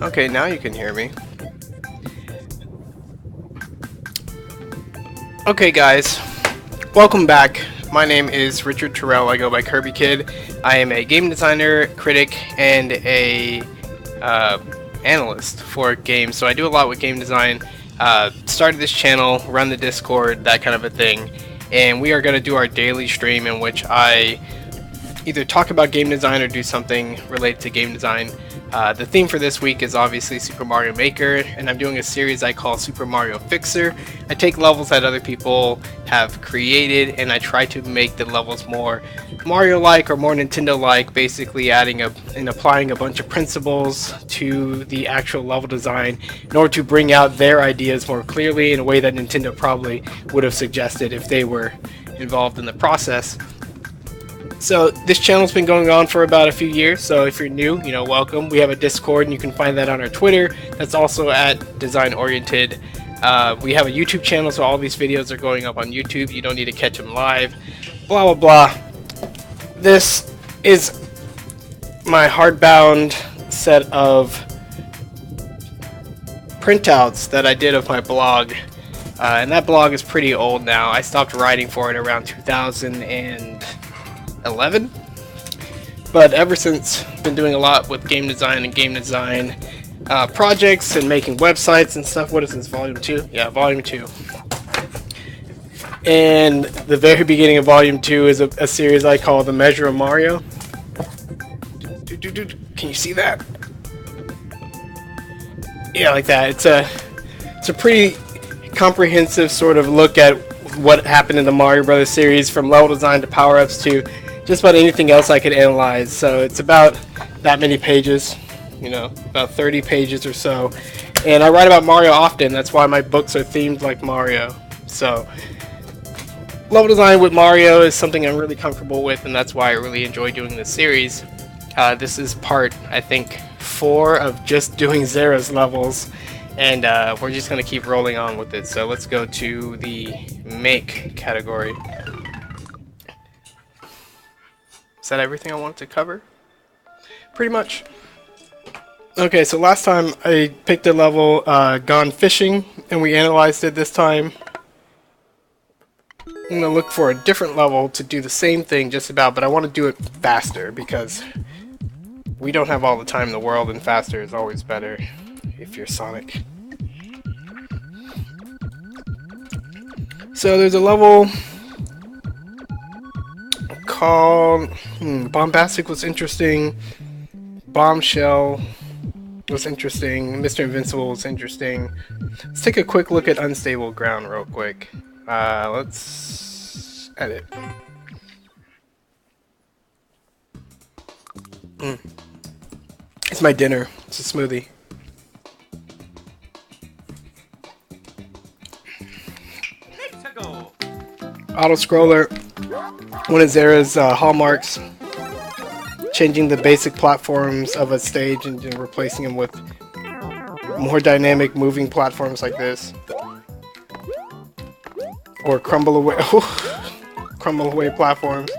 Okay, now you can hear me. Okay, guys, welcome back. My name is Richard Terrell. I go by Kirby Kid. I am a game designer, critic, and a analyst for games. So I do a lot with game design. Started this channel, run the Discord, that kind of a thing. And we are going to do our daily stream in which I either talk about game design or do something related to game design. The theme for this week is obviously Super Mario Maker, and I'm doing a series I call Super Mario Fixer. I take levels that other people have created and I try to make the levels more Mario-like or more Nintendo-like, basically adding and applying a bunch of principles to the actual level design in order to bring out their ideas more clearly in a way that Nintendo probably would have suggested if they were involved in the process. So this channel's been going on for about a few years, so if you're new, welcome. We have a Discord, and you can find that on our Twitter. That's also at Design Oriented. We have a YouTube channel, so all these videos are going up on YouTube. You don't need to catch them live. Blah, blah, blah. This is my hardbound set of printouts that I did of my blog. And that blog is pretty old now. I stopped writing for it around 2011, but ever since been doing a lot with game design and game design projects and making websites and stuff. What is this, volume 2? Yeah, volume 2. And the very beginning of volume 2 is a series I call The Measure of Mario. Can you see that? Yeah, like that. It's a pretty comprehensive sort of look at what happened in the Mario Brothers series, from level design to power-ups to just about anything else I could analyze. So it's about that many pages, about 30 pages or so. And I write about Mario often. That's why my books are themed like Mario. So level design with Mario is something I'm really comfortable with, and that's why I really enjoy doing this series. This is part, I think, 4 of just doing Zera's levels. And we're just going to keep rolling on with it. So let's go to the make category. Is that everything I wanted to cover? Pretty much. Okay, so last time I picked a level, Gone Fishing, and we analyzed it this time. I'm going to look for a different level to do the same thing just about, but I want to do it faster because we don't have all the time in the world, and faster is always better if you're Sonic. So there's a level called Bombastic was interesting, Bombshell was interesting, Mr. Invincible was interesting. Let's take a quick look at Unstable Ground real quick. Let's edit. It's my dinner. It's a smoothie. Auto scroller, one of Zera's hallmarks, changing the basic platforms of a stage and replacing them with more dynamic moving platforms like this, or crumble away platforms.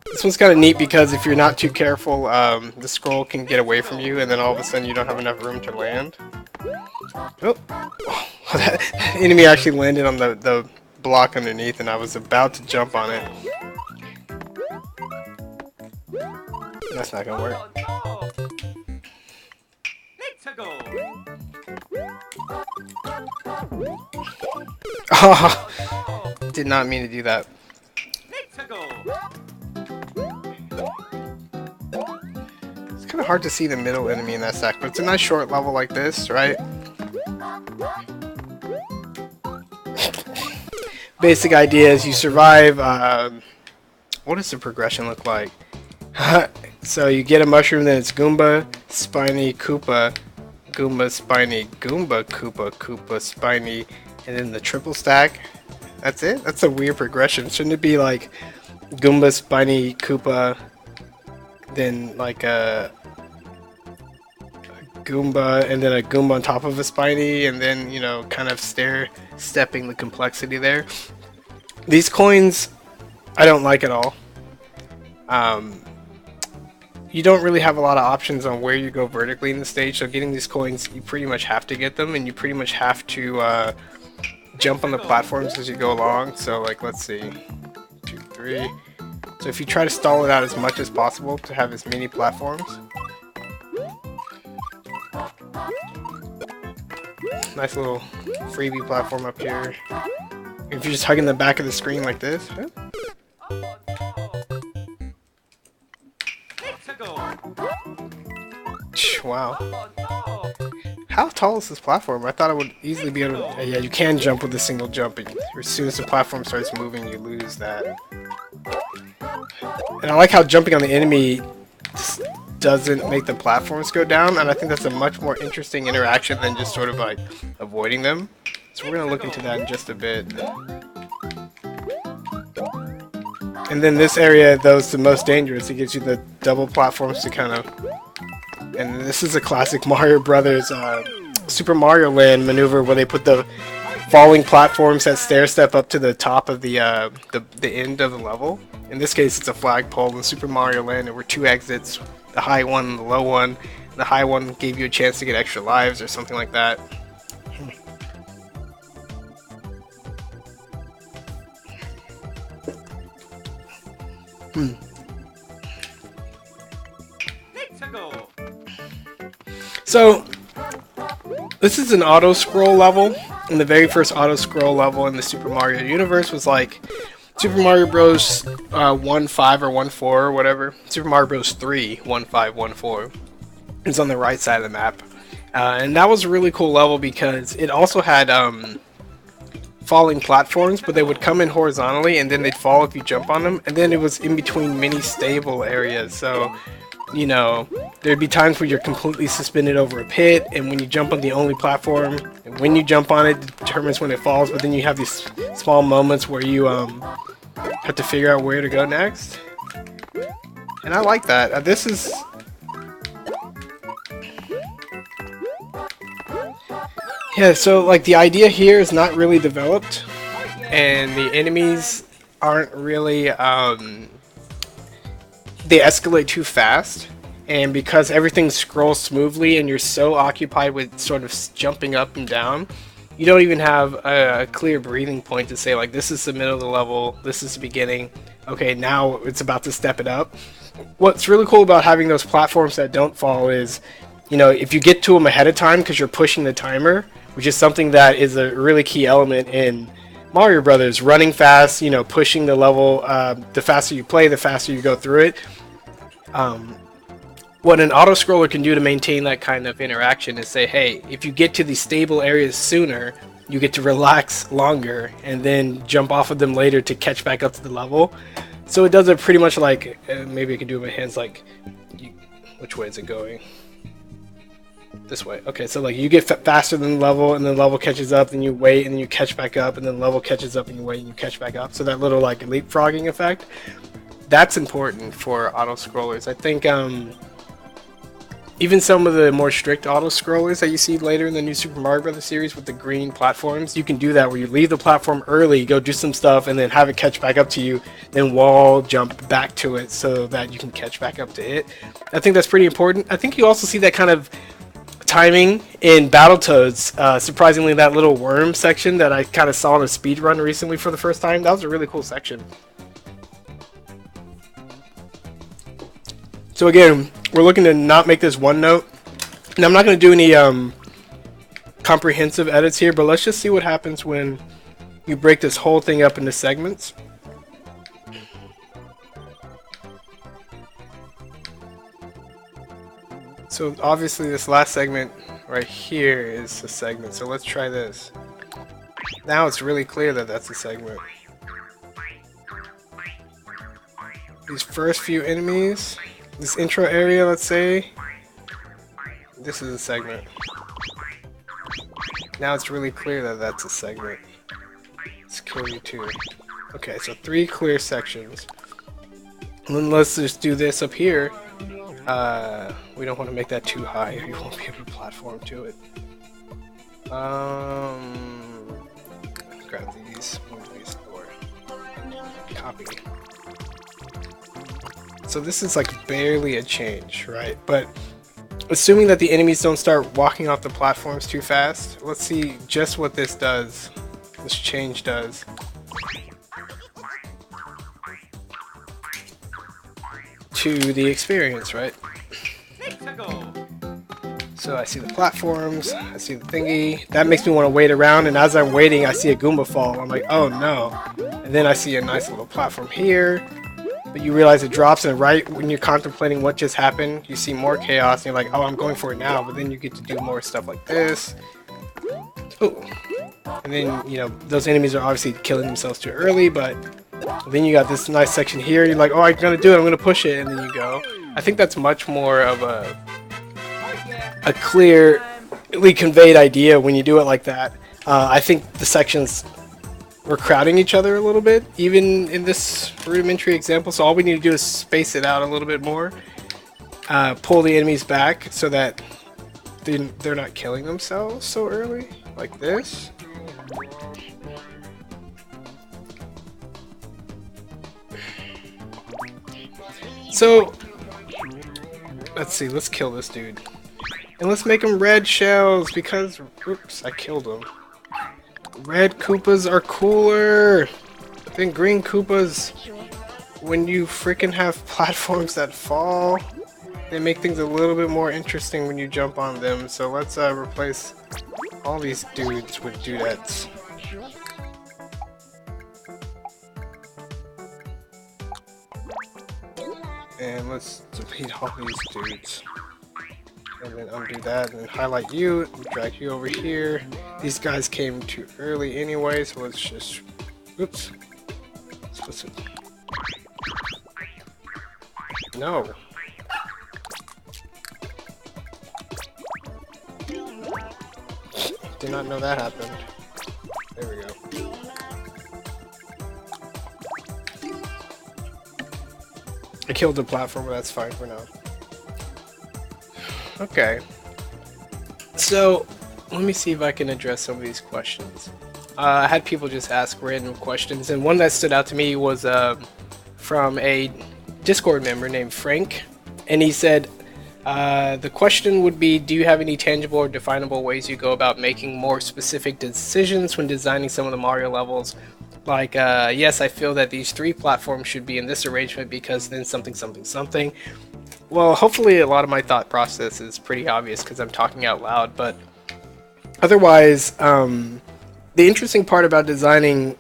This one's kind of neat because if you're not too careful, the scroll can get away from you, and then all of a sudden you don't have enough room to land. Oh, that enemy actually landed on the block underneath, and I was about to jump on it. That's not gonna work. Oh, did not mean to do that. It's kind of hard to see the middle enemy in that stack, but it's a nice short level like this, right? Basic idea is you survive. What does the progression look like? So you get a mushroom, then it's Goomba, Spiny, Koopa, Goomba, Spiny, Goomba, Koopa, Koopa, Spiny, and then the triple stack. That's it? That's a weird progression. Shouldn't it be like Goomba, Spiny, Koopa, then like a Goomba, and then a Goomba on top of a Spiny, and then, kind of stepping the complexity there. These coins, I don't like at all. you don't really have a lot of options on where you go vertically in the stage. So getting these coins, you pretty much have to get them, and you pretty much have to jump on the platforms as you go along. So like, let's see, 2, 3. So if you try to stall it out as much as possible to have as many platforms. Nice little freebie platform up here. If you're just hugging the back of the screen like this. Wow. How tall is this platform? I thought it would easily be able to... Yeah, you can jump with a single jump, but as soon as the platform starts moving, you lose that. And I like how jumping on the enemy doesn't make the platforms go down, and I think that's a much more interesting interaction than just sort of like avoiding them. So we're going to look into that in just a bit. And then this area, though, is the most dangerous. It gives you the double platforms to kind of... And this is a classic Mario Brothers Super Mario Land maneuver where they put the falling platforms that stair step up to the top of the end of the level. In this case, it's a flagpole. In Super Mario Land, there were 2 exits, the high one and the low one. The high one gave you a chance to get extra lives or something like that. So, this is an auto-scroll level, and the very first auto-scroll level in the Super Mario universe was like Super Mario Bros. 1.5 or 1.4 or whatever. Super Mario Bros. 3, 1.5, 1.4. It's on the right side of the map. And that was a really cool level because it also had falling platforms, but they would come in horizontally and then they'd fall if you jump on them. And then it was in between many stable areas, so... You know, there'd be times where you're completely suspended over a pit, and when you jump on the only platform, and when you jump on it determines when it falls, but then you have these small moments where you have to figure out where to go next. And I like that. This is... Yeah, so like the idea here is not really developed, and the enemies aren't really... They escalate too fast, and because everything scrolls smoothly and you're so occupied with sort of jumping up and down, you don't even have a clear breathing point to say like, this is the middle of the level, this is the beginning, okay, now it's about to step it up. What's really cool about having those platforms that don't fall is, you know, if you get to them ahead of time because you're pushing the timer, which is something that is a really key element in Mario Brothers, running fast, you know, pushing the level, the faster you play, the faster you go through it. What an auto-scroller can do to maintain that kind of interaction is say, hey, if you get to these stable areas sooner, you get to relax longer and then jump off of them later to catch back up to the level. So it does it pretty much like, maybe I can do it with my hands like, which way is it going? This way. Okay, so like you get faster than the level, and then the level catches up, then you wait, and then you catch back up, and then the level catches up, and you wait, and you catch back up. So that little like leapfrogging effect, that's important for auto-scrollers. I think even some of the more strict auto-scrollers that you see later in the new Super Mario Bros. Series with the green platforms, you can do that where you leave the platform early, go do some stuff, and then have it catch back up to you, then wall jump back to it so that you can catch back up to it. I think that's pretty important. I think you also see that kind of timing in Battletoads. Surprisingly, that little worm section that I kind of saw in a speed run recently for the first time, that was a really cool section. So again, we're looking to not make this one note. And I'm not going to do any comprehensive edits here, but let's just see what happens when you break this whole thing up into segments. So obviously this last segment right here is a segment, so let's try this. Now it's really clear that that's a segment. These first few enemies, this intro area, let's say, this is a segment. Now it's really clear that that's a segment. Let's kill you too. Okay, so 3 clear sections. And then let's just do this up here. We don't want to make that too high, or you won't be able to platform to it. Grab these, move these forward. Copy. So this is like barely a change, right? But assuming that the enemies don't start walking off the platforms too fast, let's see just what this does. This change does. To the experience, right? So I see the platforms, I see the thingy. That makes me want to wait around, and as I'm waiting, I see a Goomba fall. I'm like, oh no. And then I see a nice little platform here. But you realize it drops, and right when you're contemplating what just happened, you see more chaos, and you're like, oh, I'm going for it now. But then you get to do more stuff like this. Ooh. And then, you know, those enemies are obviously killing themselves too early, but then you got this nice section here. You're like, oh, I'm going to do it. I'm going to push it. And then you go. I think that's much more of a clearly conveyed idea when you do it like that. I think the sections were crowding each other a little bit, even in this rudimentary example. So all we need to do is space it out a little bit more. Pull the enemies back so that they're not killing themselves so early, like this. So, let's see, let's kill this dude. And let's make him red shells, because, oops, I killed him. Red Koopas are cooler than green Koopas. When you freaking have platforms that fall, they make things a little bit more interesting when you jump on them. So let's replace all these dudes with dudettes. And let's delete all these dudes. And then undo that and highlight you, drag you over here. These guys came too early anyway, so let's just, oops. No. Did not know that happened. There we go. I killed the platform, but that's fine for now. Okay. So, let me see if I can address some of these questions. I had people just ask random questions, and one that stood out to me was from a Discord member named Frank, and he said, the question would be, do you have any tangible or definable ways you go about making more specific decisions when designing some of the Mario levels? Like, yes, I feel that these 3 platforms should be in this arrangement because then something, something, something. Well, hopefully a lot of my thought process is pretty obvious because I'm talking out loud, but otherwise, the interesting part about designing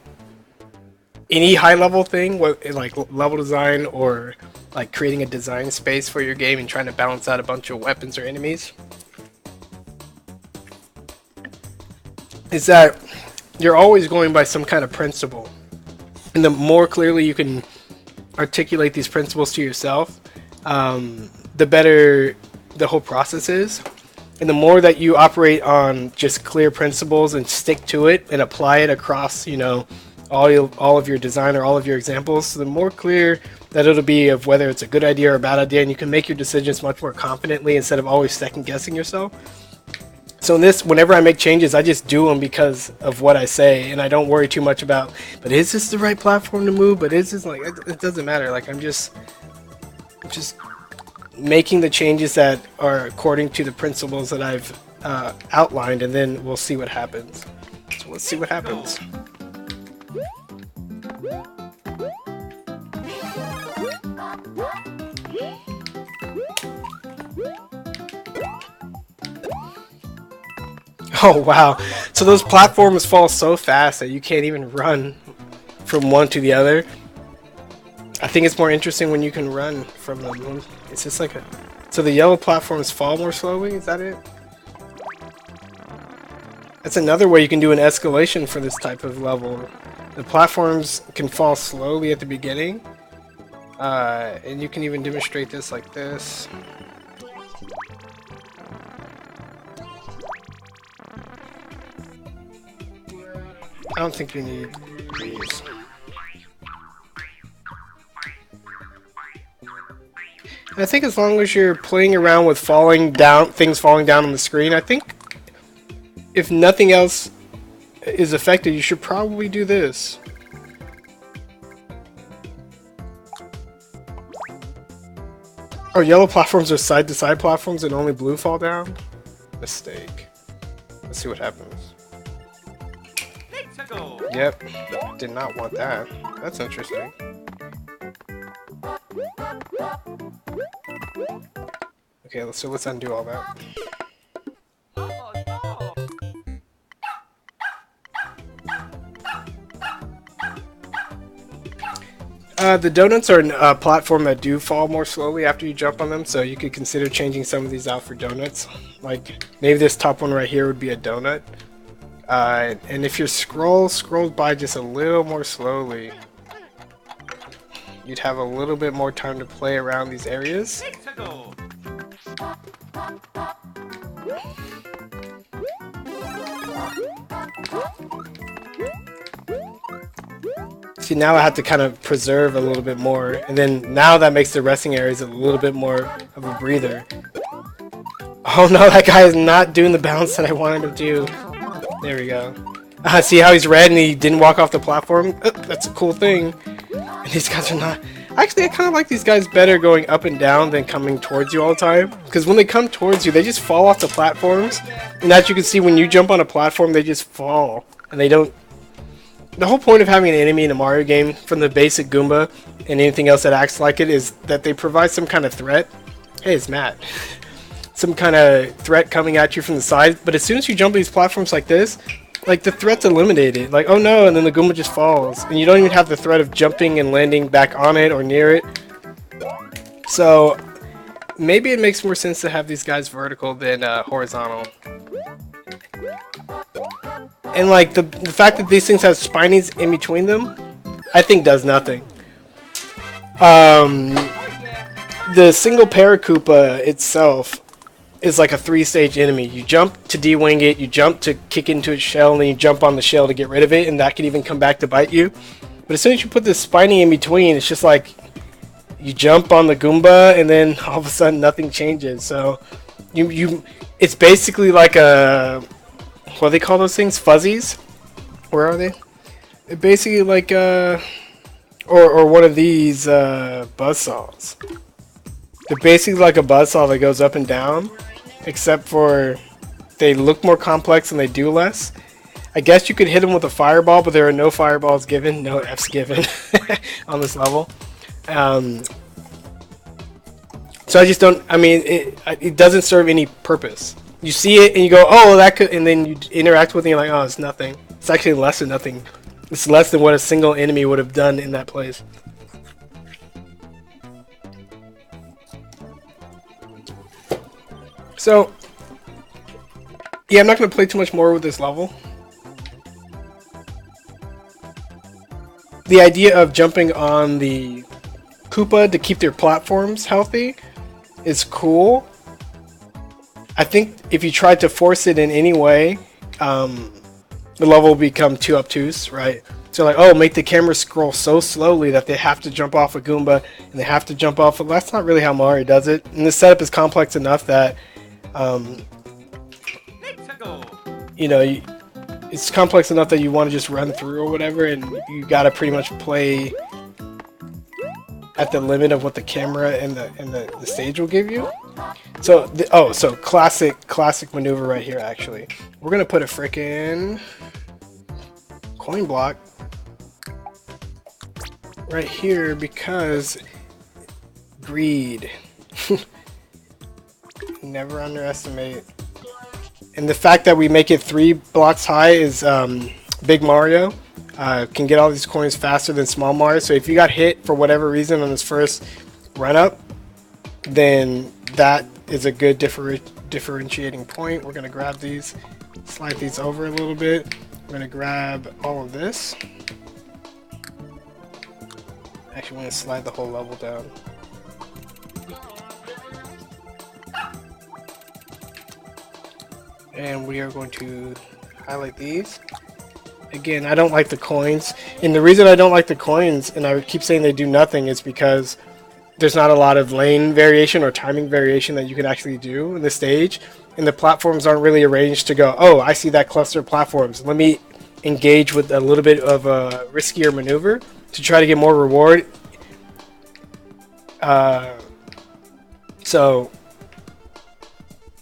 any high-level thing, like level design or like creating a design space for your game and trying to balance out a bunch of weapons or enemies, is that you're always going by some kind of principle. And the more clearly you can articulate these principles to yourself, the better the whole process is. And the more that you operate on just clear principles and stick to it and apply it across, you know, all of your design or all of your examples, the more clear that it'll be of whether it's a good idea or a bad idea, and you can make your decisions much more confidently instead of always second guessing yourself. So in this, whenever I make changes, I just do them because of what I say, and I don't worry too much about, but is this the right platform to move? But is this, like, it doesn't matter. Like, I'm just making the changes that are according to the principles that I've outlined, and then we'll see what happens. So let's see what happens. Oh wow, so those platforms fall so fast that you can't even run from one to the other. I think it's more interesting when you can run from them. It's just like a... So the yellow platforms fall more slowly, is that it? That's another way you can do an escalation for this type of level. The platforms can fall slowly at the beginning. And you can even demonstrate this like this. I don't think you need these. And I think as long as you're playing around with things falling down on the screen, I think if nothing else is affected, you should probably do this. Oh, yellow platforms are side-to-side platforms and only blue fall down? Mistake. Let's see what happens. Yep. Did not want that. That's interesting. Okay, so let's undo all that. The donuts are a platform that do fall more slowly after you jump on them, so you could consider changing some of these out for donuts. Like, maybe this top one right here would be a donut. And if your scrolls by just a little more slowly, you'd have a little bit more time to play around these areas. See, now I have to kind of preserve a little bit more, and then now that makes the resting areas a little bit more of a breather. Oh no, that guy is not doing the bounce that I wanted him to do. There we go. See how he's red and he didn't walk off the platform? That's a cool thing. And these guys are not... Actually, I kind of like these guys better going up and down than coming towards you all the time. Because when they come towards you, they just fall off the platforms. And as you can see, when you jump on a platform, they just fall. And they don't... The whole point of having an enemy in a Mario game, from the basic Goomba and anything else that acts like it, is that they provide some kind of threat. Hey, it's Matt. Some kind of threat coming at you from the side. But as soon as you jump these platforms like this, like, the threat's eliminated. Like, oh no, and then the Goomba just falls. And you don't even have the threat of jumping and landing back on it or near it. So, maybe it makes more sense to have these guys vertical than horizontal. And like the fact that these things have spinies in between them, I think does nothing. The single Paracoopa itself is like a 3-stage enemy. You jump to de-wing it, you jump to kick into its shell, and then you jump on the shell to get rid of it, and that can even come back to bite you. But as soon as you put this spiny in between, it's just like you jump on the Goomba, and then all of a sudden nothing changes. So it's basically like a... What do they call those things? Fuzzies? Where are they? They're basically like or one of these buzzsaws. They're basically like a buzzsaw that goes up and down, except for they look more complex and they do less. I guess you could hit them with a fireball, but there are no fireballs given, no Fs given on this level. So I just don't. I mean, it doesn't serve any purpose. You see it and you go, oh, that could, and then you interact with it and you're like, oh, it's nothing. It's actually less than nothing. It's less than what a single enemy would have done in that place. So, yeah, I'm not going to play too much more with this level. The idea of jumping on the Koopa to keep their platforms healthy is cool. I think if you tried to force it in any way, the level will become too obtuse, right? So like, oh, make the camera scroll so slowly that they have to jump off a Goomba and they have to jump off. Well, that's not really how Mario does it. And the setup is complex enough that, you know, it's complex enough that you want to just run through or whatever, and you gotta pretty much play at the limit of what the camera and the stage will give you. So, so classic maneuver right here, actually. We're gonna put a frickin' coin block right here because greed. Never underestimate. And the fact that we make it 3 blocks high is Big Mario. Can get all these coins faster than Small Mario. So if you got hit for whatever reason on this first run up, then that is a good differentiating point. We're gonna grab these, slide these over a little bit. We're gonna grab all of this. Actually, I'm gonna slide the whole level down. And we are going to highlight these. Again, I don't like the coins. And the reason I don't like the coins, and I keep saying they do nothing, is because there's not a lot of lane variation or timing variation that you can actually do in the stage. And the platforms aren't really arranged to go, oh, I see that cluster of platforms. Let me engage with a little bit of a riskier maneuver to try to get more reward. So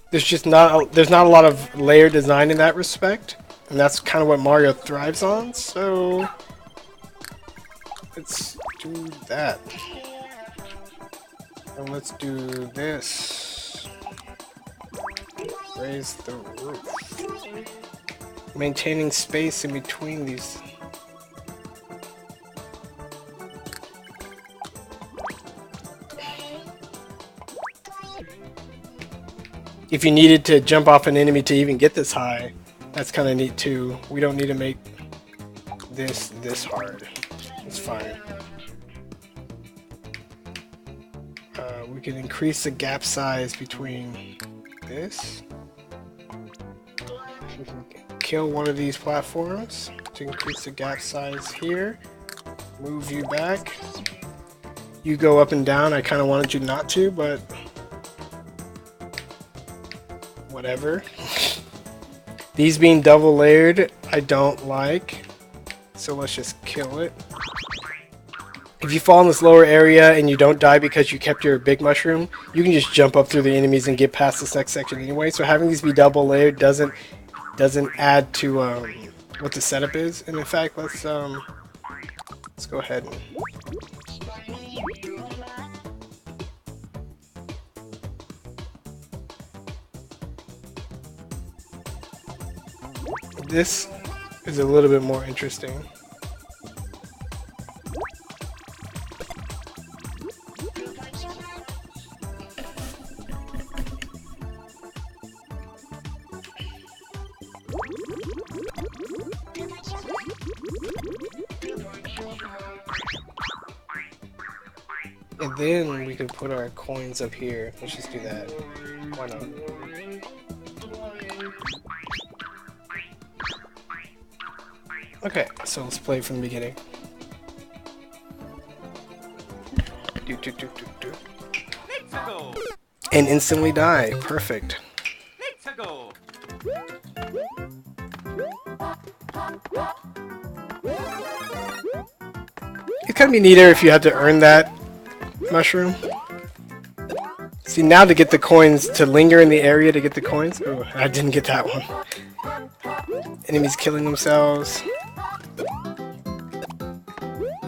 there's not a lot of layer design in that respect, and that's kind of what Mario thrives on. So let's do that, and let's do this. Raise the roof, maintaining space in between these. If you needed to jump off an enemy to even get this high, that's kind of neat too. We don't need to make this hard. It's fine. We can increase the gap size between this. We can kill one of these platforms to increase the gap size here. Move you back. You go up and down. I kind of wanted you not to, but whatever. These being double layered, I don't like. So let's just kill it. If you fall in this lower area and you don't die because you kept your big mushroom, you can just jump up through the enemies and get past this next section anyway. So having these be double layered doesn't add to what the setup is. And in fact, let's go ahead and this is a little bit more interesting. And then we can put our coins up here. Let's just do that. Why not? Okay, so let's play from the beginning. And instantly die. Perfect. It could be neater if you had to earn that mushroom. See, now to get the coins, to linger in the area to get the coins. Oh, I didn't get that one. Enemies killing themselves.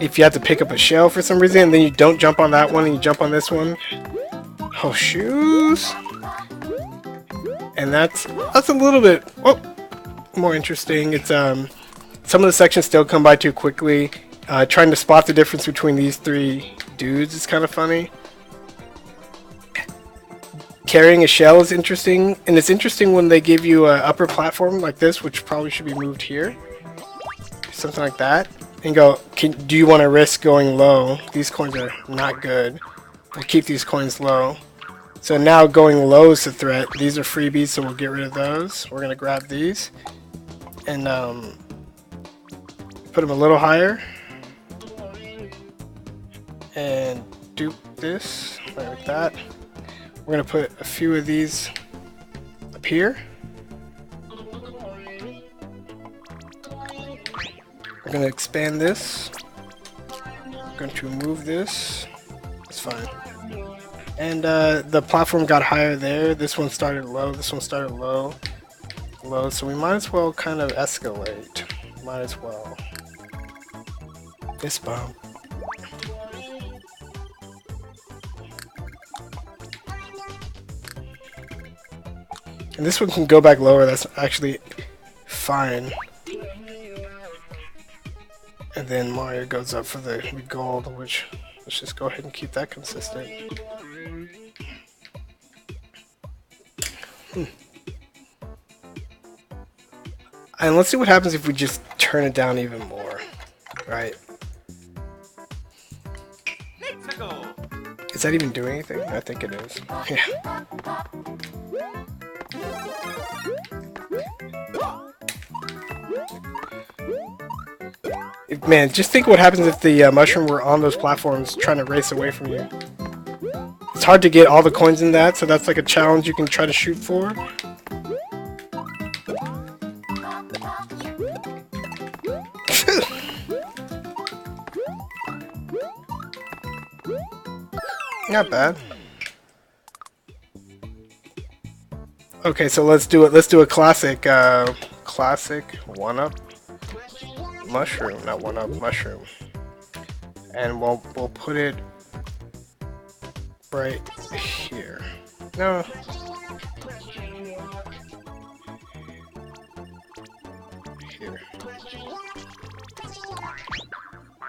If you have to pick up a shell for some reason, and then you don't jump on that one and you jump on this one. Oh, shoes. And that's a little bit more interesting. It's some of the sections still come by too quickly. Trying to spot the difference between these three dudes is kind of funny. Carrying a shell is interesting, and it's interesting when they give you an upper platform like this, which probably should be moved here, something like that, and go, do you want to risk going low? These coins are not good. We'll keep these coins low. So now going low is the threat. These are freebies, so we'll get rid of those. We're going to grab these and put them a little higher. And dupe this like that. We're going to put a few of these up here. We're going to expand this. We're going to move this. It's fine. And the platform got higher there. This one started low. This one started low. Low. So we might as well kind of escalate. Might as well. This bump. And this one can go back lower, that's actually fine. And then Mario goes up for the gold, which, let's just go ahead and keep that consistent. And let's see what happens if we just turn it down even more, right? Is that even doing anything? I think it is. Yeah. Man, just think what happens if the mushroom were on those platforms trying to race away from you. It's hard to get all the coins in that, so that's like a challenge you can try to shoot for. Not bad. Okay, so let's do it. Let's do a classic, classic one-up mushroom, not one-up mushroom, and we'll put it right here. No. Here.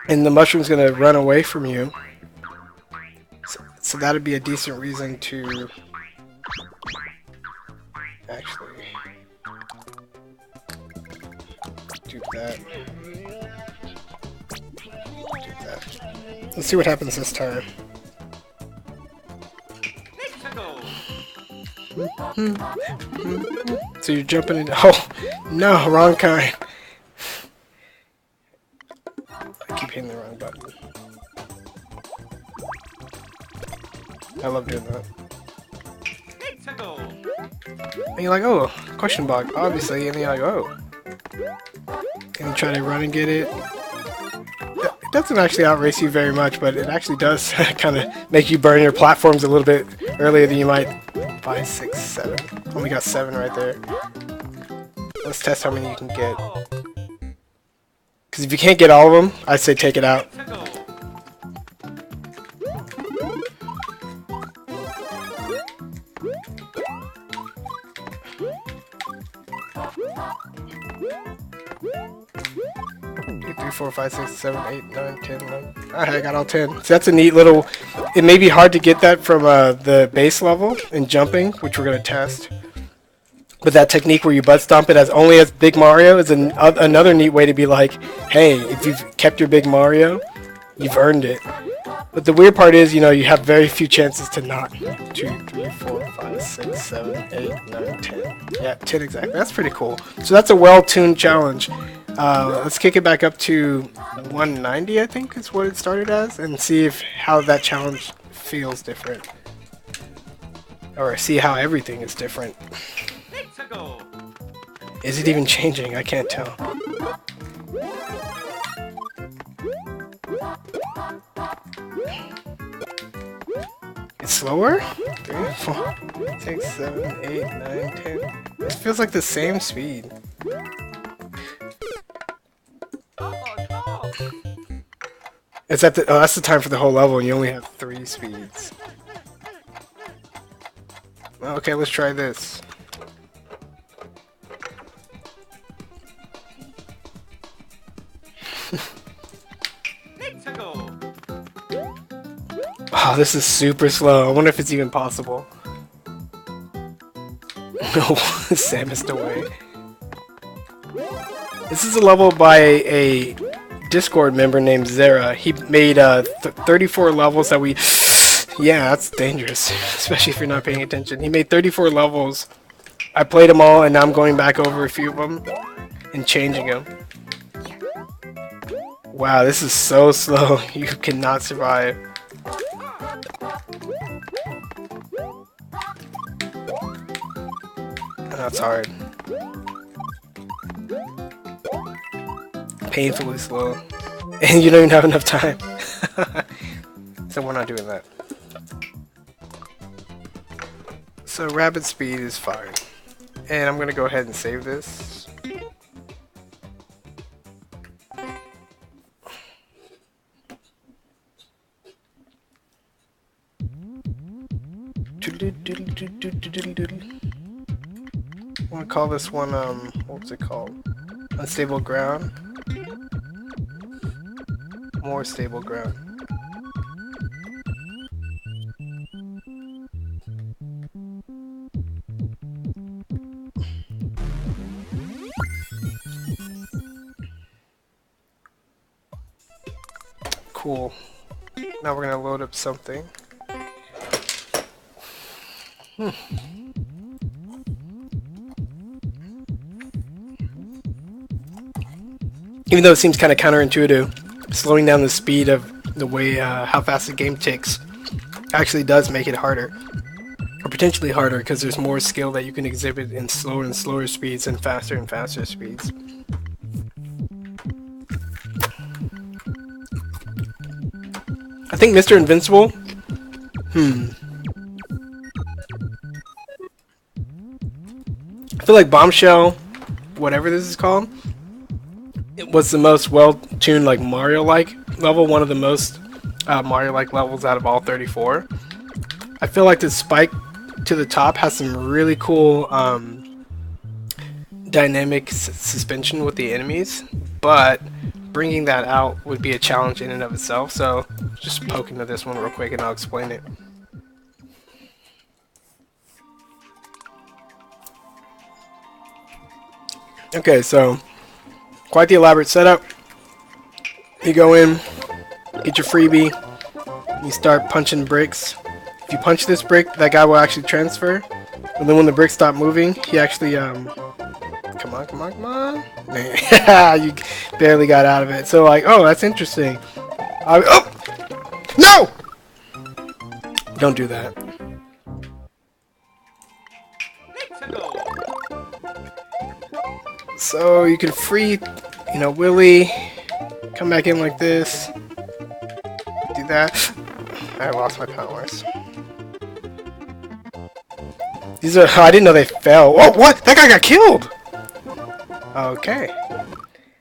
And the mushroom's gonna run away from you. So that'd be a decent reason to actually do that. Do that. Let's see what happens this time. So you're jumping in. Oh, no, wrong kind. I keep hitting the wrong button. I love doing that. And you're like, oh, question mark, obviously, and you're like, oh. And you try to run and get it. It doesn't actually outrace you very much, but it actually does kind of make you burn your platforms a little bit earlier than you might. 5, 6, 7. Oh, we got 7 right there. Let's test how many you can get. Because if you can't get all of them, I'd say take it out. Three, 4, 5, 6, 7, 8, 9, 10, 11. Alright, I got all 10. So that's a neat little... It may be hard to get that from the base level in jumping, which we're going to test. But that technique where you butt stomp it as only as Big Mario is another neat way to be like, hey, if you've kept your Big Mario, you've earned it. But the weird part is, you know, you have very few chances to not. 2, 3, 4, 5, 6, 7, 8, 9, 10. Yeah, 10 exactly. That's pretty cool. So that's a well-tuned challenge. Let's kick it back up to 190, I think is what it started as, and see if how that challenge feels different. Or see how everything is different. Is it even changing? I can't tell. It's slower? 3, 4, 6, 7, 8, 9, 10. It feels like the same speed. It's at the that's the time for the whole level and you only have 3 speeds. Okay, let's try this. Oh, this is super slow. I wonder if it's even possible. No, Samus away. This is a level by a Discord member named Zera. He made 34 levels that we... Yeah, that's dangerous, especially if you're not paying attention. He made 34 levels. I played them all, and now I'm going back over a few of them and changing them. Wow, this is so slow. You cannot survive. That's hard. Painfully slow. And you don't even have enough time. So we're not doing that. So rapid speed is fine. And I'm gonna go ahead and save this. I want to call this one, what was it called? Unstable ground. More stable ground. Cool. Now we're gonna load up something. Even though it seems kind of counterintuitive, slowing down the speed of the way how fast the game ticks actually does make it harder, or potentially harder, because there's more skill that you can exhibit in slower and slower speeds and faster speeds. I think Mr. Invincible. I feel like Bombshell, whatever this is called, it was the most well-tuned, like Mario-like level, one of the most Mario-like levels out of all 34. I feel like the spike to the top has some really cool dynamic suspension with the enemies, but bringing that out would be a challenge in and of itself. So just poke into this one real quick and I'll explain it. Okay, so quite the elaborate setup. You go in, get your freebie, you start punching bricks. If you punch this brick, that guy will actually transfer, and then when the bricks stop moving, he actually come on. You barely got out of it. So like, oh, that's interesting. Oh no! Don't do that. So you can free, you know, Willy, come back in like this, do that. I lost my powers. These are, I didn't know they fell. Oh, what? That guy got killed! Okay.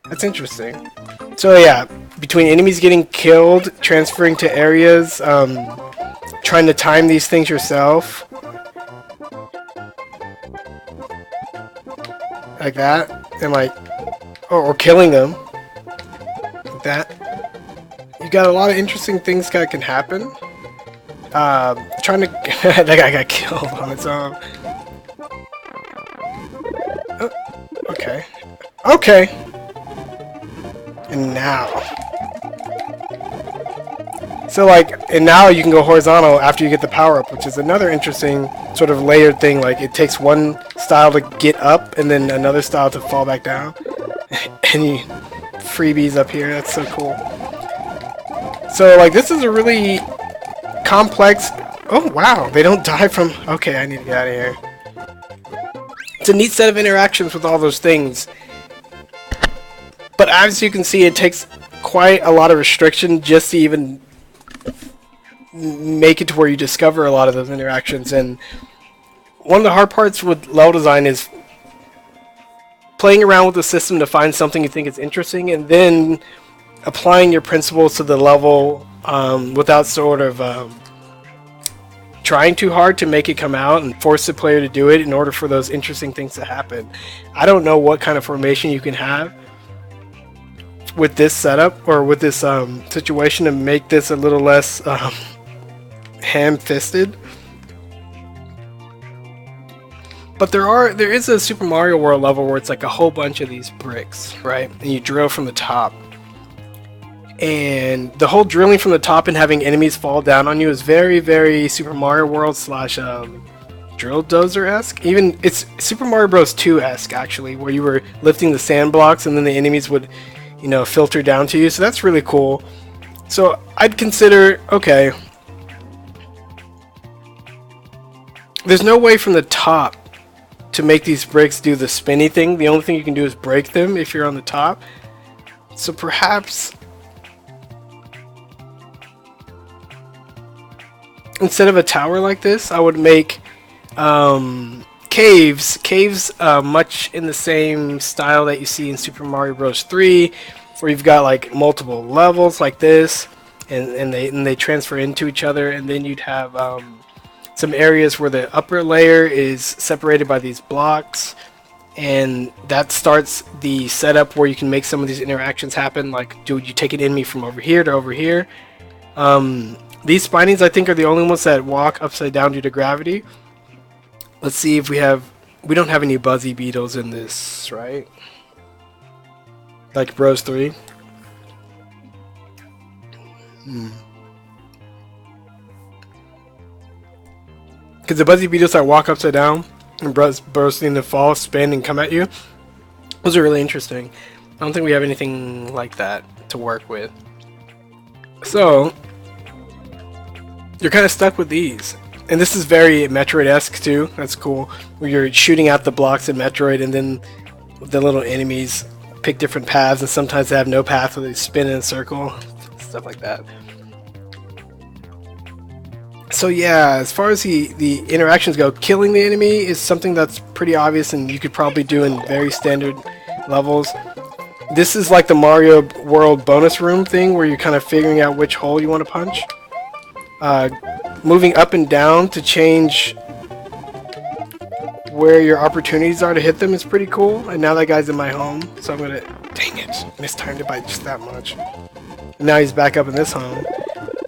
That's interesting. So yeah, between enemies getting killed, transferring to areas, trying to time these things yourself. Like that. And like, or killing them. Like that. You got a lot of interesting things that can happen. Trying to... that guy got killed on its own. Oh, okay. Okay! And now... So like, and now you can go horizontal after you get the power up, which is another interesting sort of layered thing. Like, it takes one style to get up and then another style to fall back down. And you... freebies up here, that's so cool. So like, this is a really complex... Oh wow, they don't die from... Okay, I need to get out of here. It's a neat set of interactions with all those things. But as you can see, it takes quite a lot of restriction just to even make it to where you discover a lot of those interactions. And one of the hard parts with level design is playing around with the system to find something you think is interesting, and then applying your principles to the level without sort of trying too hard to make it come out and force the player to do it in order for those interesting things to happen. I don't know what kind of formation you can have with this setup or with this situation to make this a little less ham-fisted. But there is a Super Mario World level where it's like a whole bunch of these bricks, right? And you drill from the top. And the whole drilling from the top and having enemies fall down on you is very, very Super Mario World slash Drill Dozer-esque. Even, it's Super Mario Bros. 2-esque, actually, where you were lifting the sand blocks and then the enemies would, you know, filter down to you. So that's really cool. So I'd consider, okay, there's no way from the top to make these bricks do the spinny thing. The only thing you can do is break them if you're on the top. So perhaps instead of a tower like this, I would make caves much in the same style that you see in Super Mario Bros. 3, where you've got like multiple levels like this, and they transfer into each other, and then you'd have some areas where the upper layer is separated by these blocks, and that starts the setup where you can make some of these interactions happen. Like, do you take an enemy from over here to over here? These spinies, I think, are the only ones that walk upside down due to gravity. Let's see if we don't have any Buzzy Beetles in this, right? Like Bros 3. Because the Buzzy Beetles that walk upside down and burst in the fall, spin, and come at you, those are really interesting. I don't think we have anything like that to work with. So you're kind of stuck with these. And this is very Metroid-esque too. That's cool. Where you're shooting out the blocks in Metroid, and then the little enemies pick different paths, and sometimes they have no path, so they spin in a circle. Stuff like that. So yeah, as far as the interactions go, killing the enemy is something that's pretty obvious and you could probably do in very standard levels. This is like the Mario World bonus room thing where you're kind of figuring out which hole you want to punch. Moving up and down to change where your opportunities are to hit them is pretty cool. And now that guy's in my home, so I'm gonna... Dang it! Mistimed it by just that much. And now he's back up in this home.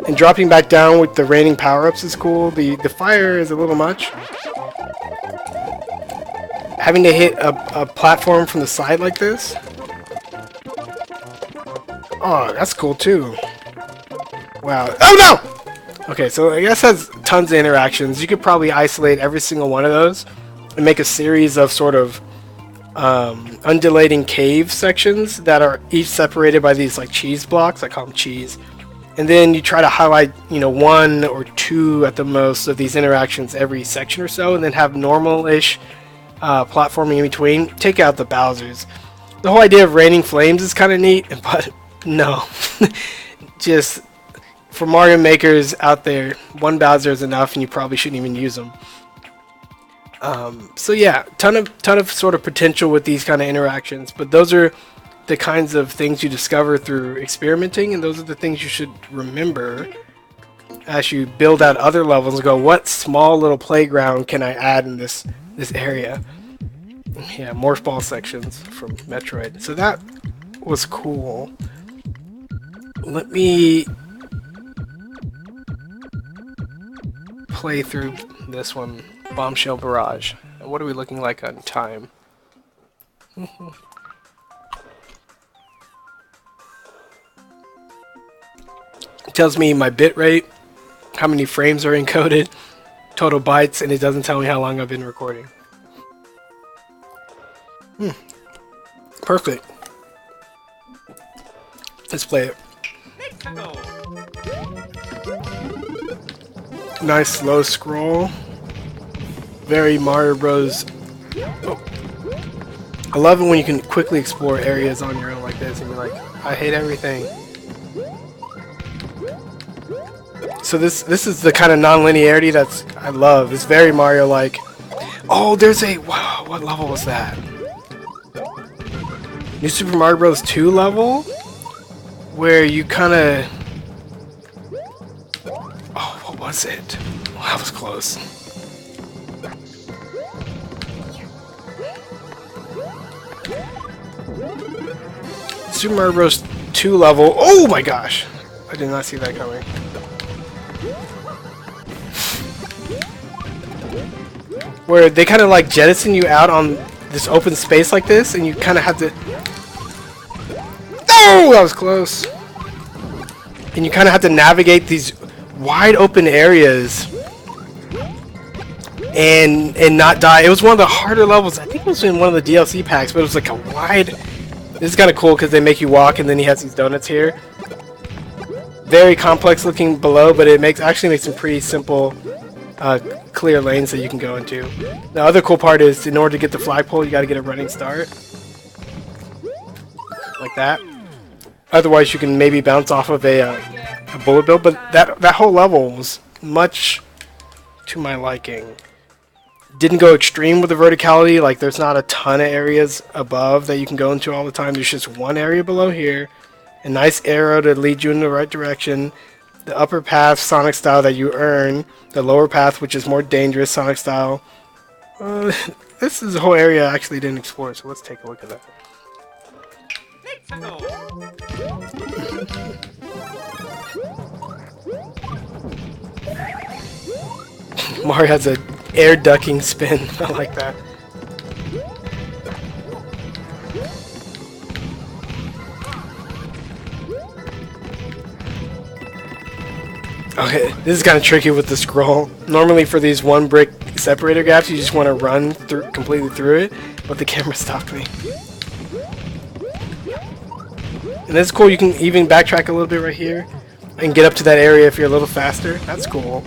And dropping back down with the raining power-ups is cool. The fire is a little much. Having to hit a platform from the side like this. Oh, that's cool too. Wow. Oh no! Okay, so I guess it has tons of interactions. You could probably isolate every single one of those and make a series of sort of undulating cave sections that are each separated by these like cheese blocks. I call them cheese. And then you try to highlight, you know, 1 or 2 at the most of these interactions every section or so, and then have normal-ish platforming in between. Take out the Bowsers. The whole idea of raining flames is kind of neat, but no. Just for Mario makers out there, 1 Bowser is enough, and you probably shouldn't even use them. So yeah, ton of sort of potential with these kind of interactions, but those are the kinds of things you discover through experimenting, and those are the things you should remember as you build out other levels and go, what small little playground can I add in this area? Yeah, morph ball sections from Metroid. So that was cool. Let me play through this one, Bombshell Barrage. What are we looking like on time? It tells me my bit rate, how many frames are encoded, total bytes, and it doesn't tell me how long I've been recording. Perfect. Let's play it. Nice slow scroll. Very Mario Bros. Oh. I love it when you can quickly explore areas on your own like this and you're like, I hate everything. So this is the kind of non-linearity that's I love. It's very Mario-like. Oh, there's a... Wow, what level was that? New Super Mario Bros. 2 level? Where you kind of... Oh, what was it? Well, that was close. Super Mario Bros. 2 level. Oh my gosh! I did not see that coming. Where they kind of like jettison you out on this open space like this, and you kind of have to... Oh, that was close. And you kind of have to navigate these wide open areas and not die. It was one of the harder levels. I think it was in one of the DLC packs, but it was like a wide... This is kind of cool because they make you walk, and then he has these donuts here. Very complex looking below, but it actually makes some pretty simple, clear lanes that you can go into. The other cool part is, in order to get the flagpole, you got to get a running start, like that. Otherwise, you can maybe bounce off of a bullet bill. But that whole level was much to my liking. Didn't go extreme with the verticality. Like, there's not a ton of areas above that you can go into all the time. There's just one area below here. A nice arrow to lead you in the right direction. The upper path, Sonic style, that you earn. The lower path, which is more dangerous, Sonic style. This is a whole area I actually didn't explore, so let's take a look at that. Mario has a air ducking spin. I like that. Okay, this is kind of tricky with the scroll. Normally for these one brick separator gaps, you just want to run completely through it, but the camera stopped me. And that's cool, you can even backtrack a little bit right here and get up to that area if you're a little faster. That's cool.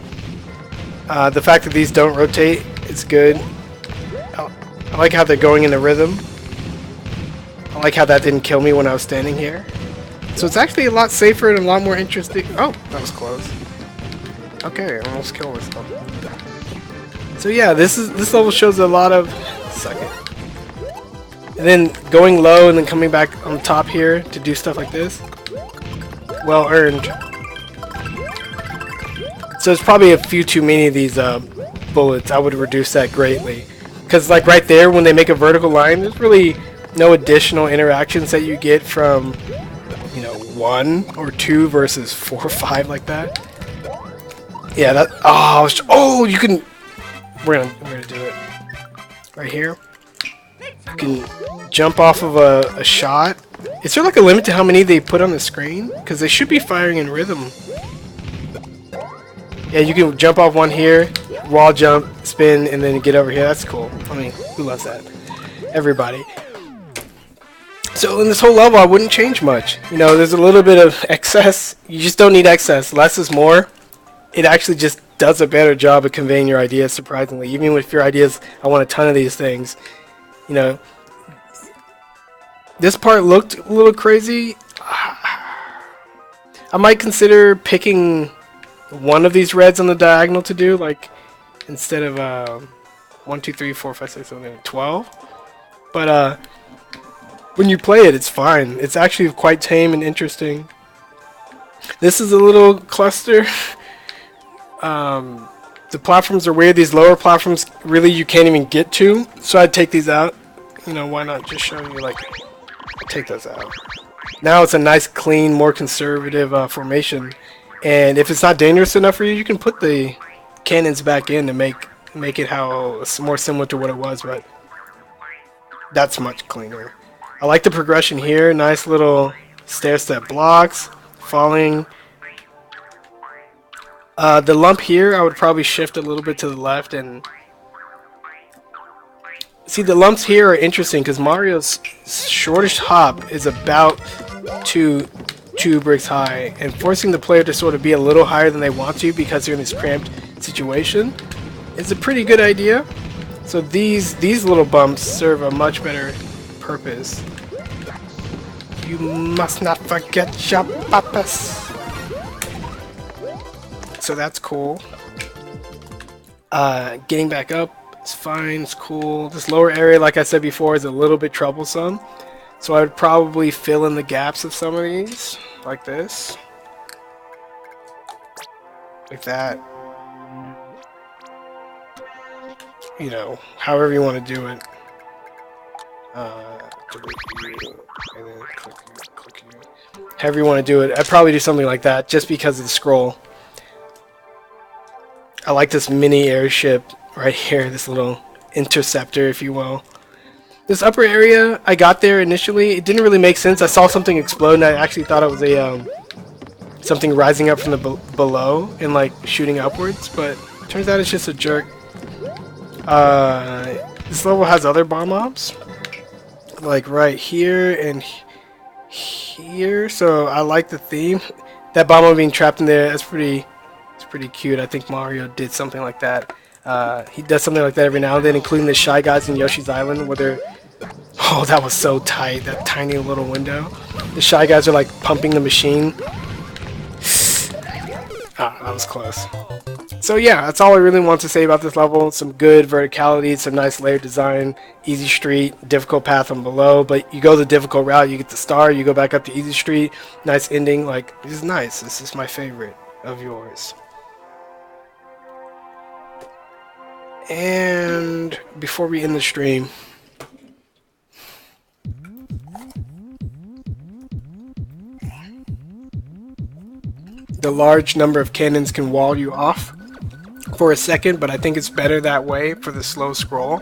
The fact that these don't rotate is good. I like how they're going in a rhythm. I like how that didn't kill me when I was standing here. So it's actually a lot safer and a lot more interesting. Oh, that was close. Okay, almost killed myself. So yeah, this level shows a lot of... Suck it. And then going low and then coming back on top here to do stuff like this. Well earned. So there's probably a few too many of these bullets. I would reduce that greatly. Because like right there, when they make a vertical line, there's really no additional interactions that you get from, you know, 1 or 2 versus 4 or 5 like that. Yeah, that... Oh, you can... We're gonna do it. Right here. You can jump off of a shot. Is there like a limit to how many they put on the screen? Because they should be firing in rhythm. Yeah, you can jump off one here, wall jump, spin, and then get over here. That's cool. I mean, who loves that? Everybody. So in this whole level, I wouldn't change much. You know, there's a little bit of excess. You just don't need excess. Less is more. It actually just does a better job of conveying your ideas, surprisingly. Even with your ideas, I want a ton of these things. You know, this part looked a little crazy. I might consider picking one of these reds on the diagonal to do, like, instead of 1, 2, 3, 4, 5, 6, 7, 8, 12. But when you play it, it's fine. It's actually quite tame and interesting. This is a little cluster. The platforms are weird. These lower platforms, really, you can't even get to. So I'd take these out. You know, why not just show you, like, take those out. Now it's a nice, clean, more conservative formation. And if it's not dangerous enough for you, you can put the cannons back in to make it how it's more similar to what it was, but that's much cleaner. I like the progression here. Nice little stair-step blocks, falling. The lump here, I would probably shift a little bit to the left and see the lumps here are interesting because Mario's shortest hop is about two bricks high, and forcing the player to sort of be a little higher than they want to because they're in this cramped situation is a pretty good idea. So these little bumps serve a much better purpose. You must not forget your purpose. So that's cool. Getting back up is fine, it's cool. This lower area, like I said before, is a little bit troublesome. So I would probably fill in the gaps of some of these, like this. Like that. You know, however you want to do it. Delete you, and then click you. However you want to do it. I'd probably do something like that, just because of the scroll. I like this mini airship right here, this little interceptor, if you will. This upper area, I got there initially, it didn't really make sense. I saw something explode and I actually thought it was a something rising up from the below and like shooting upwards, but it turns out it's just a jerk. This level has other bomb mobs, like right here and here, so I like the theme. That bomb mob being trapped in there, that's pretty cute. I think Mario did something like that. He does something like that every now and then, including the Shy Guys in Yoshi's Island, where they're... Oh, that was so tight, that tiny little window. The Shy Guys are like pumping the machine. Ah, that was close. So yeah, that's all I really want to say about this level. Some good verticality, some nice layer design, easy street, difficult path from below, but you go the difficult route, you get the star, you go back up to easy street, nice ending. Like, this is nice. This is my favorite of yours. And before we end the stream, the large number of cannons can wall you off for a second, but I think it's better that way for the slow scroll.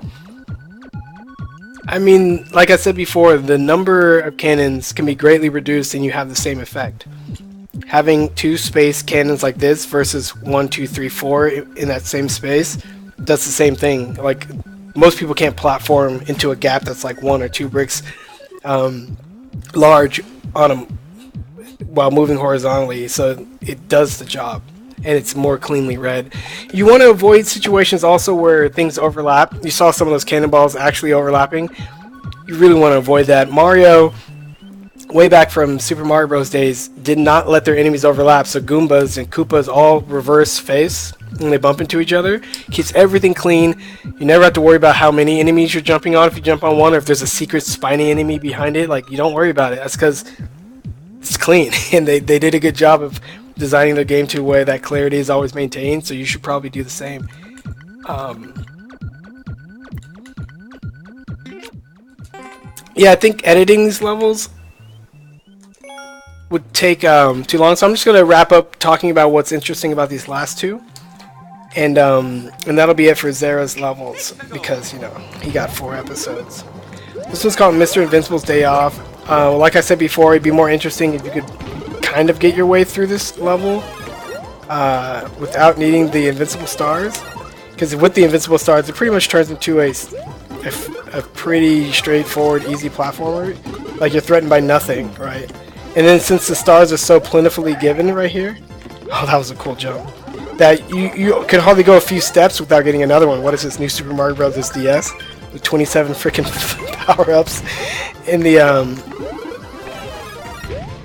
I mean, like I said before, the number of cannons can be greatly reduced and you have the same effect. Having 2 space cannons like this versus 1, 2, 3, 4 in that same space does the same thing. Like, most people can't platform into a gap that's like 1 or 2 bricks large on them while moving horizontally, so it does the job and it's more cleanly read. You want to avoid situations also where things overlap. You saw some of those cannonballs actually overlapping. You really want to avoid that. Mario, way back from Super Mario Bros. Days, did not let their enemies overlap. So Goombas and Koopas all reverse face when they bump into each other. Keeps everything clean. You never have to worry about how many enemies you're jumping on if you jump on one, or if there's a secret spiny enemy behind it. Like, you don't worry about it. That's because it's clean. And they did a good job of designing the game to a way that clarity is always maintained. So you should probably do the same. Yeah, I think editing these levels would take too long, so I'm just gonna wrap up talking about what's interesting about these last two, and that'll be it for Zera's levels, because, you know, he got 4 episodes. This one's called Mr. Invincible's Day Off. Like I said before, it'd be more interesting if you could kind of get your way through this level without needing the invincible stars, because with the invincible stars, it pretty much turns into a pretty straightforward, easy platformer. Like, you're threatened by nothing, right? And then since the stars are so plentifully given right here, oh, that was a cool jump, that you can hardly go a few steps without getting another one. What is this, new Super Mario Bros. DS with 27 freaking power-ups in the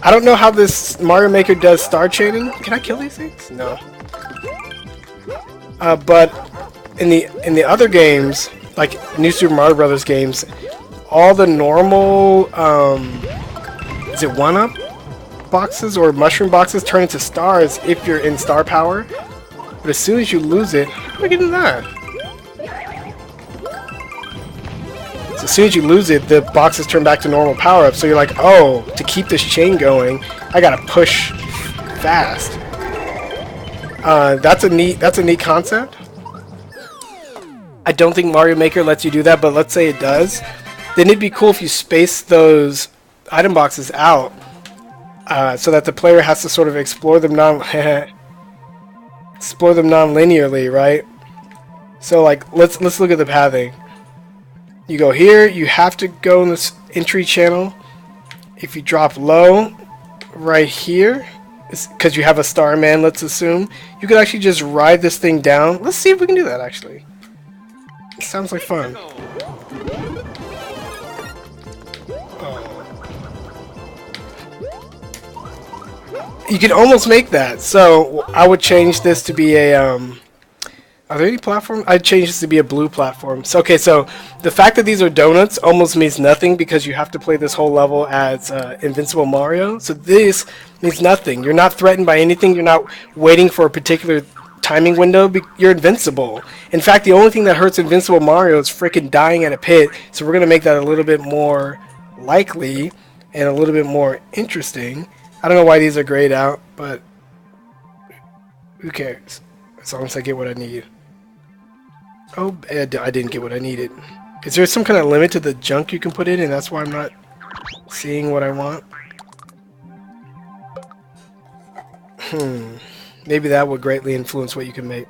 I don't know how this Mario Maker does star chaining. Can I kill these things? No. But in the other games, like New Super Mario Bros. Games, all the normal is it 1-up boxes or mushroom boxes turn into stars if you're in star power. But as soon as you lose it, how do I get into that? So as soon as you lose it, the boxes turn back to normal power up. So you're like, oh, to keep this chain going, I gotta push fast. That's a neat concept. I don't think Mario Maker lets you do that, but let's say it does. Then it'd be cool if you space those item boxes out, so that the player has to sort of explore them non-linearly, right? So, like, let's look at the pathing. You go here, you have to go in this entry channel. If you drop low right here, because you have a Starman, let's assume, you could actually just ride this thing down. Let's see if we can do that, actually. It sounds like fun. You could almost make that. So I would change this to be a are there any platforms? I'd change this to be a blue platform. So, okay, so the fact that these are donuts almost means nothing, because you have to play this whole level as Invincible Mario. So this means nothing. You're not threatened by anything. You're not waiting for a particular timing window. You're invincible. In fact, the only thing that hurts Invincible Mario is freaking dying at a pit. So we're going to make that a little bit more likely and a little bit more interesting. I don't know why these are grayed out, but who cares? As long as I get what I need. Oh, I didn't get what I needed. Is there some kind of limit to the junk you can put in, and that's why I'm not seeing what I want? Maybe that would greatly influence what you can make.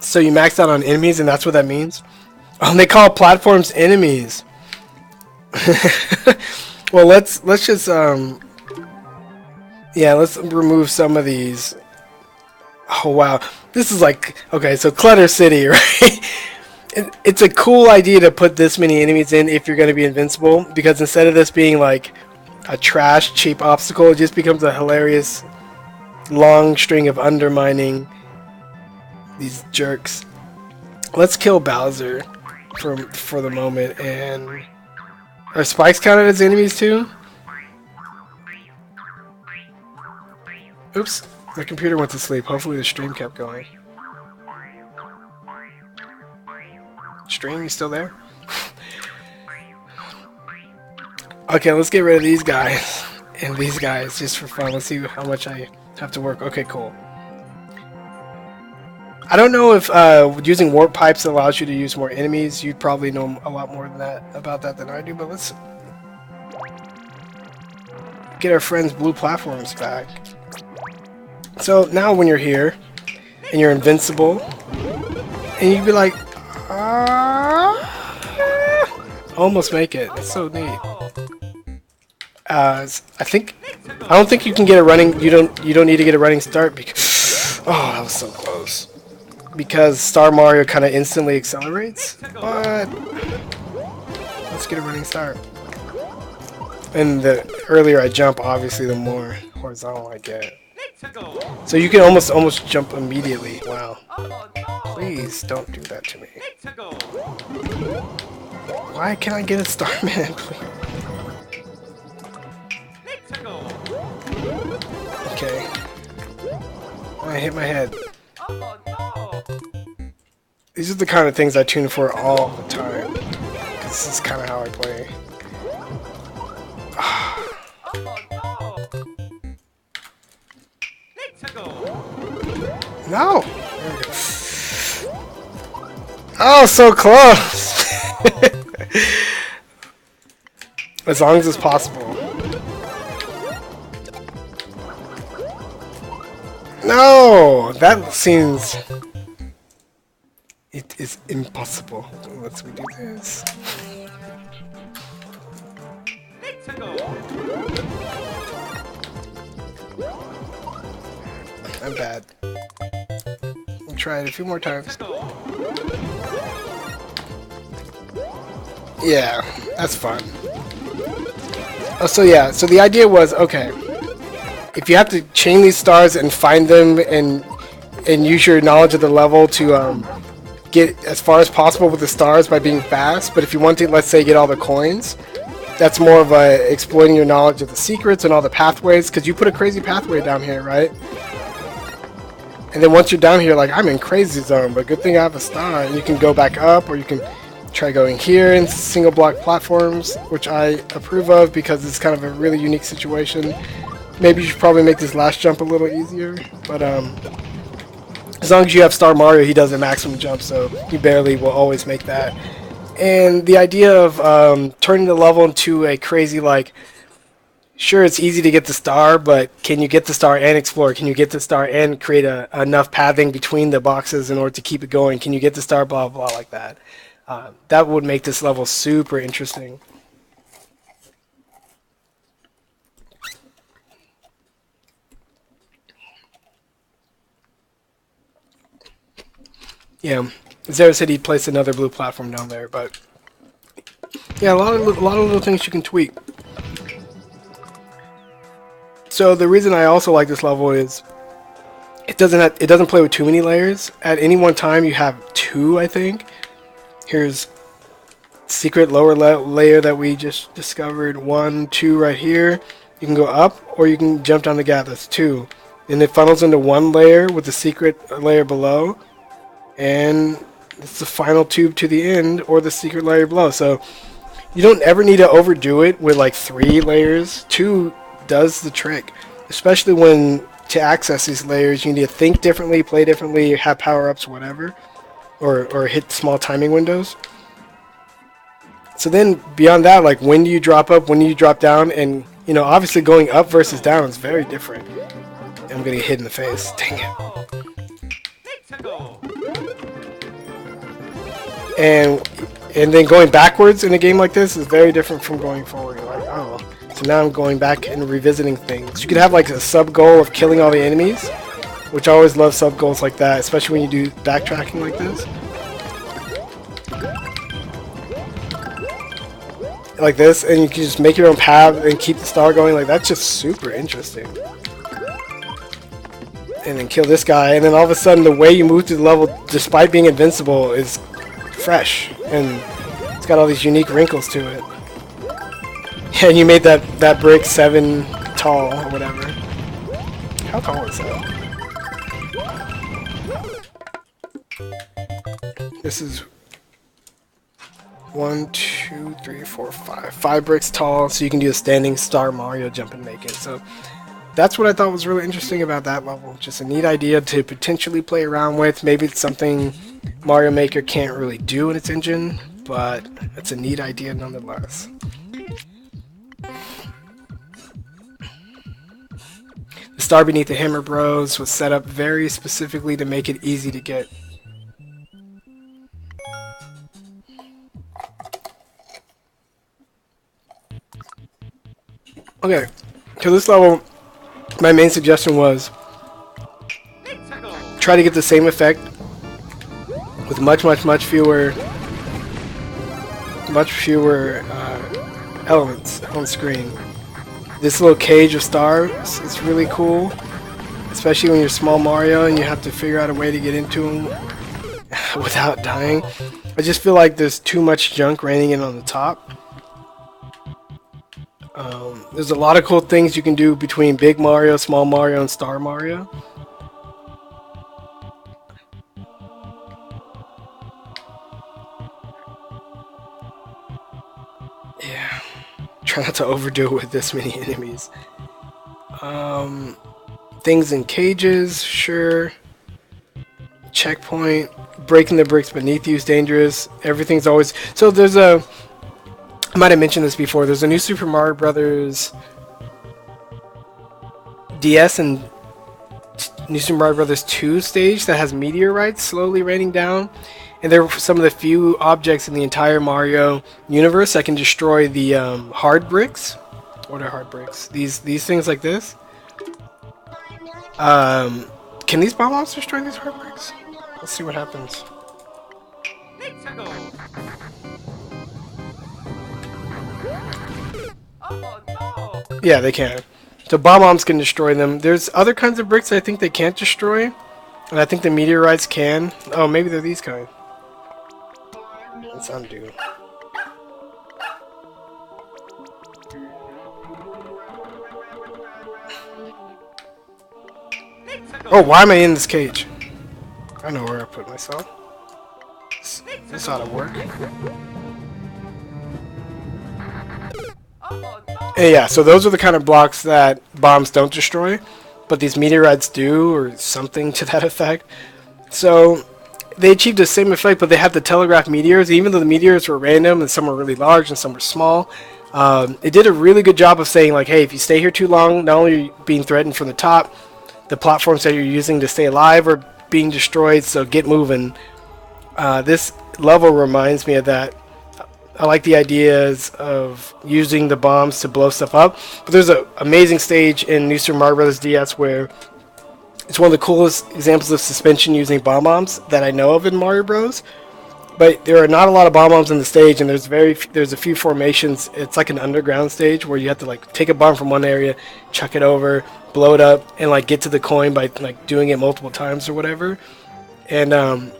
So you maxed out on enemies, and that's what that means? Oh, they call platforms enemies. Well, let's just yeah, let's remove some of these. Oh wow, this is like, okay, so Clutter City, right? It's a cool idea to put this many enemies in if you're going to be invincible, because instead of this being like a trash cheap obstacle, it just becomes a hilarious long string of undermining these jerks. Let's kill Bowser for the moment. And are spikes counted as enemies too? Oops, my computer went to sleep. Hopefully the stream kept going. Stream, you still there? Okay, let's get rid of these guys and these guys just for fun. Let's see how much I have to work. Okay, cool. I don't know if using warp pipes allows you to use more enemies. You'd probably know a lot more about that than I do, but let's get our friends' blue platforms back. So now when you're here and you're invincible, and you'd be like, almost make it. It's so neat. I don't think you can get a running. You don't need to get a running start because. Oh, that was so close. because Star Mario kind of instantly accelerates, but let's get a running start. And the earlier I jump, obviously, the more horizontal I get. So you can almost jump immediately. Wow. Please don't do that to me. Why can't I get a Starman, please? Okay. I hit my head. These are the kind of things I tune for all the time. This is kind of how I play. No! There we go. Oh, so close! As long as it's possible. No! That seems... It is impossible. Let's redo this. I'm bad. I'll try it a few more times. Yeah, that's fun. Oh, so yeah, so the idea was, okay, if you have to chain these stars and find them and use your knowledge of the level to get as far as possible with the stars by being fast, but if you want to, let's say, get all the coins, that's more of a exploiting your knowledge of the secrets and all the pathways, because you put a crazy pathway down here, right? And then once you're down here, like, I'm in crazy zone, but good thing I have a star, and you can go back up, or you can try going here in single block platforms, which I approve of because it's kind of a really unique situation. Maybe you should probably make this last jump a little easier, but as long as you have Star Mario, he does a maximum jump, so you barely will always make that. And the idea of turning the level into a crazy, like, sure, it's easy to get the star, but can you get the star and explore? Can you get the star and create enough pathing between the boxes in order to keep it going? Can you get the star, blah, blah, like that? That would make this level super interesting. Yeah, Zera said he'd place another blue platform down there, but yeah, a lot of little things you can tweak. So the reason I also like this level is it doesn't play with too many layers. At any one time, you have 2, I think. Here's secret lower layer that we just discovered. 1, 2 right here. You can go up, or you can jump down the gap. That's 2, and it funnels into 1 layer with the secret layer below. And it's the final tube to the end, or the secret layer below. So you don't ever need to overdo it with like 3 layers. 2 does the trick, especially when to access these layers you need to think differently, play differently, have power-ups, whatever, or hit small timing windows. So then beyond that, like, when do you drop up, when do you drop down, and you know, obviously going up versus down is very different. And I'm gonna get hit in the face. Dang it. And then going backwards in a game like this is very different from going forward. You're like, oh, so now I'm going back and revisiting things. You could have like a sub goal of killing all the enemies, which I always love sub goals like that, especially when you do backtracking like this. Like this, and you can just make your own path and keep the star going. Like, that's just super interesting. And then kill this guy, and then all of a sudden the way you move through the level, despite being invincible, is fresh, and it's got all these unique wrinkles to it. And you made that brick 7 tall or whatever. How tall is that? This is 1, 2, 3, 4, 5. 5 bricks tall, so you can do a standing Star Mario jump and make it. So that's what I thought was really interesting about that level. Just a neat idea to potentially play around with. Maybe it's something Mario Maker can't really do in its engine, but it's a neat idea nonetheless. The star beneath the Hammer Bros was set up very specifically to make it easy to get. Okay, to this level, my main suggestion was try to get the same effect with much fewer elements on screen. This little cage of stars is really cool, especially when you're small Mario and you have to figure out a way to get into them without dying. I just feel like there's too much junk raining in on the top. There's a lot of cool things you can do between Big Mario, Small Mario, and Star Mario. Yeah, try not to overdo it with this many enemies. Things in cages, sure. Checkpoint, breaking the bricks beneath you is dangerous. Everything's always... So there's a... I might have mentioned this before. There's a new Super Mario Brothers DS and New Super Mario Brothers 2 stage that has meteorites slowly raining down. And they're some of the few objects in the entire Mario universe that can destroy the hard bricks. What are hard bricks? These things like this. Can these bomb bombs destroy these hard bricks? Let's see what happens. Yeah, they can. So bomb bombs can destroy them. There's other kinds of bricks I think they can't destroy. And I think the meteorites can. Oh, maybe they're these kind. Let's undo. Oh, why am I in this cage? I know where I put myself. This ought to work. And yeah, so those are the kind of blocks that bombs don't destroy, but these meteorites do, or something to that effect. So they achieved the same effect, but they have the telegraph meteors. Even though the meteors were random and some were really large and some were small, it did a really good job of saying, like, hey, if you stay here too long, not only are you being threatened from the top, the platforms that you're using to stay alive are being destroyed, so get moving. This level reminds me of that. I like the ideas of using the bombs to blow stuff up. But there's an amazing stage in New Super Mario Bros. DS where it's one of the coolest examples of suspension using bomb bombs that I know of in Mario Bros. But there are not a lot of bomb bombs in the stage, and there's a few formations. It's like an underground stage where you have to like take a bomb from one area, chuck it over, blow it up, and like get to the coin by like doing it multiple times or whatever. And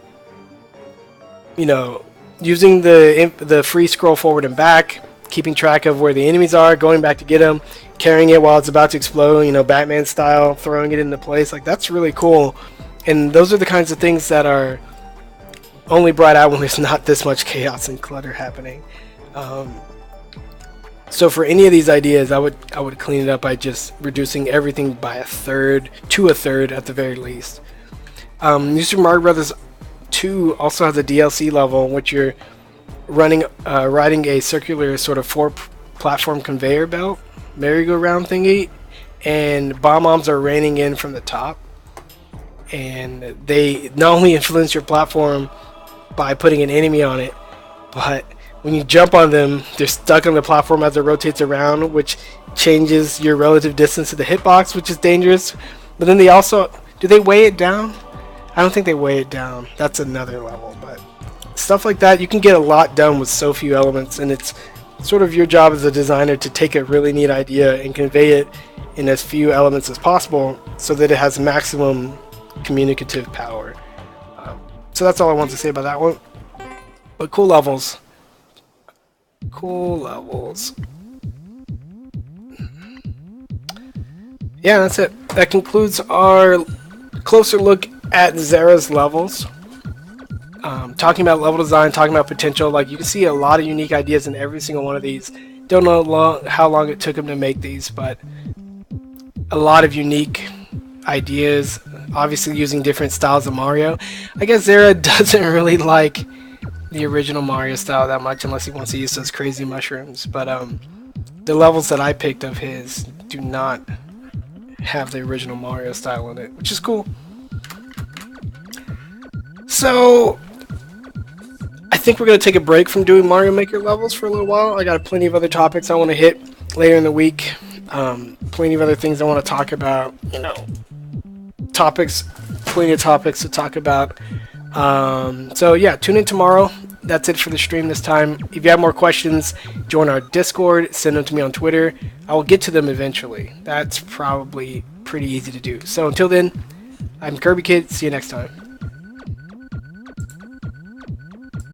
you know, using the free scroll forward and back, keeping track of where the enemies are, going back to get them, carrying it while it's about to explode, you know, Batman style, throwing it into place, like that's really cool. And those are the kinds of things that are only brought out when there's not this much chaos and clutter happening. So for any of these ideas, I would clean it up by just reducing everything by a third to a third at the very least. New Super Mario Bros. 2 also has a DLC level in which you're riding a circular sort of platform conveyor belt, merry-go-round thingy, and bomb bombs are raining in from the top. And they not only influence your platform by putting an enemy on it, but when you jump on them, they're stuck on the platform as it rotates around, which changes your relative distance to the hitbox, which is dangerous. But then they also... do they weigh it down? I don't think they weigh it down. That's another level, but stuff like that, you can get a lot done with so few elements, and it's sort of your job as a designer to take a really neat idea and convey it in as few elements as possible so that it has maximum communicative power. So that's all I want to say about that one. But cool levels. Cool levels. Yeah, that's it. That concludes our closer look at Zera's levels. Talking about level design, talking about potential, like you can see a lot of unique ideas in every single one of these. Don't know how long it took them to make these, but a lot of unique ideas, obviously using different styles of Mario. I guess Zera doesn't really like the original Mario style that much unless he wants to use those crazy mushrooms, but the levels that I picked of his do not have the original Mario style in it, which is cool. So I think we're going to take a break from doing Mario Maker levels for a little while. I got plenty of other topics I want to hit later in the week. Plenty of other things I want to talk about, you know, plenty of topics to talk about So yeah, tune in tomorrow. That's it for the stream this time. If you have more questions, join our Discord, send them to me on Twitter. I will get to them eventually. That's probably pretty easy to do. So until then, I'm Kirby Kid. See you next time.